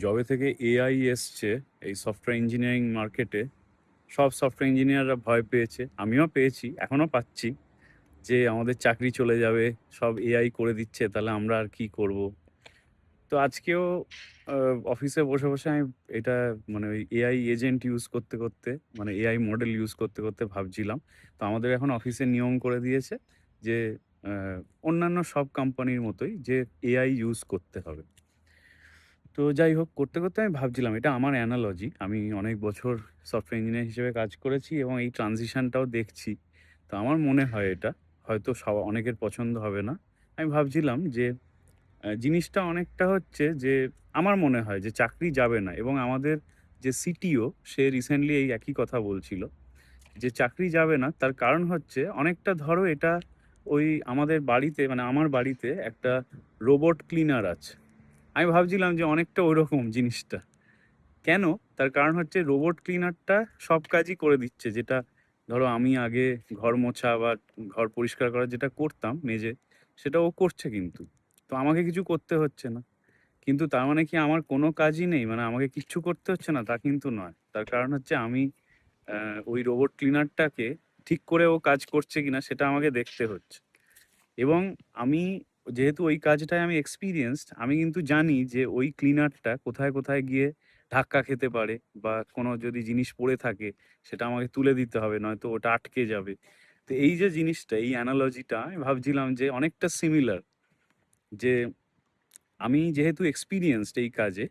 যবে থেকে এআই এসছে এই সফটওয়্যার ইঞ্জিনিয়ারিং মার্কেটে, সব সফটওয়্যার ইঞ্জিনিয়াররা ভয় পেয়েছে। আমিও পেয়েছি, এখনো পাচ্ছি যে আমাদের চাকরি চলে যাবে, সব এআই করে দিচ্ছে, তাহলে আমরা আর কি করব? তো আজকেও আ অফিসে বসে, বসে আমি এটা মানে ওই এআই এজেন্ট ইউজ করতে, করতে মানে এআই মডেল ইউজ করতে, করতে ভাবছিলাম। তো আমাদের এখন অফিসে নিয়ম করে দিয়েছে যে আ অন্যান্য সব কোম্পানির মতোই যে এআই ইউজ করতে হবে। তো যাই হোক, করতে, করতে আমি ভাবছিলাম এটা আমার অ্যানালজি। আমি অনেক বছর সফটওয়্যার ইঞ্জিনিয়ার হিসেবে কাজ করেছি এবং এই ট্রানজিশনটাও দেখছি। তো আমার মনে হয় এটা হয়তো অনেকের পছন্দ হবে না। আমি ভাবছিলাম যে জিনিসটা অনেকটা হচ্ছে যে আমার মনে হয় যে চাকরি যাবে না এবং আমাদের যে সিটিও সে রিসেন্টলি এই একই কথা বলছিল যে চাকরি যাবে না। তার কারণ হচ্ছে অনেকটা ধরো এটা ওই আমাদের বাড়িতে মানে আমার বাড়িতে একটা রোবট ক্লিনার আছে। আমি ভাবছিলাম যে অনেকটা ঐরকম জিনিসটা। কেন? তার কারণ হচ্ছে রোবট ক্লিনারটা সব কাজই করে দিচ্ছে। যেটা ধরো আমি আগে ঘর মোছা বা ঘর পরিষ্কার করা যেটা করতাম মেজে, সেটা ও করছে কিন্তু। তো আমাকে কিছু করতে হচ্ছে না। কিন্তু তার মানে কি আমার কোনো কাজই নেই? মানে আমাকে কিচ্ছু করতে হচ্ছে না তা কিন্তু নয়। তার কারণ হচ্ছে আমি ওই রোবট ক্লিনারটাকে ঠিক করে ও কাজ করছে কিনা সেটা আমাকে দেখতে হচ্ছে। এবং আমি যেহেতু ওই কাজটায় আমি এক্সপেরিয়েন্সড, আমি কিন্তু জানি যে ওই ক্লিনারটা কোথায়, কোথায় গিয়ে ধাক্কা খেতে পারে বা কোনো যদি জিনিস পড়ে থাকে সেটা আমাকে তুলে দিতে হবে, নয়তো ওটা আটকে যাবে। তো এই যে জিনিসটা, এই অ্যানালজিটা আমি ভাবছিলাম যে অনেকটা সিমিলার যে আমি যেহেতু এক্সপেরিয়েন্সড এই কাজে,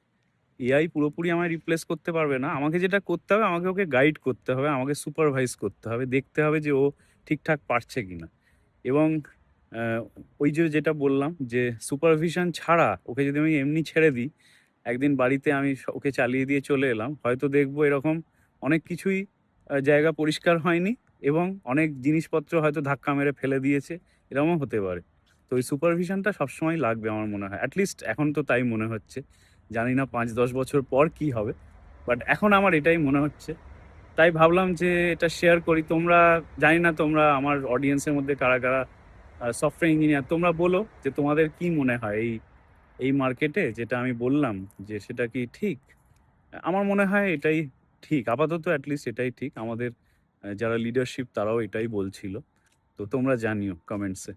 এআই পুরোপুরি আমায় রিপ্লেস করতে পারবে না। আমাকে যেটা করতে হবে, আমাকে ওকে গাইড করতে হবে, আমাকে সুপারভাইজ করতে হবে, দেখতে হবে যে ও ঠিকঠাক পারছে কিনা। এবং আ ওই যে যেটা বললাম যে সুপারভিশন ছাড়া ওকে যদি আমি এমনি ছেড়ে দিই, একদিন বাড়িতে আমি ওকে চালিয়ে দিয়ে চলে এলাম। হয়তো দেখবো এরকম অনেক কিছুই জায়গা পরিষ্কার হয়নি এবং অনেক জিনিসপত্র হয়তো ধাক্কা মেরে ফেলে দিয়েছে। এরকমও হতে পারে। তো ওই সুপারভিশনটা সবসময় লাগবে আমার মনে হয়। এটলিস্ট এখন তো তাই মনে হচ্ছে। জানি না ৫-১০ বছর পর কি হবে। বাট এখন আমার এটাই মনে হচ্ছে। তাই ভাবলাম যে এটা শেয়ার করি। তোমরা জানি না তোমরা আমার অডিয়েন্সের মধ্যে কারা, কারা সফটওয়্যার ইঞ্জিনিয়ার তোমরা বলো যে তোমাদের কি মনে হয় এই মার্কেটে যেটা আমি বললাম যে সেটা কি ঠিক? আমার মনে হয় এটাই ঠিক। আপাতত এট লিস্ট এটাই ঠিক। আমাদের যারা লিডারশিপ তারাও এটাই বলছিল। তো তোমরা জানিও কমেন্টসে।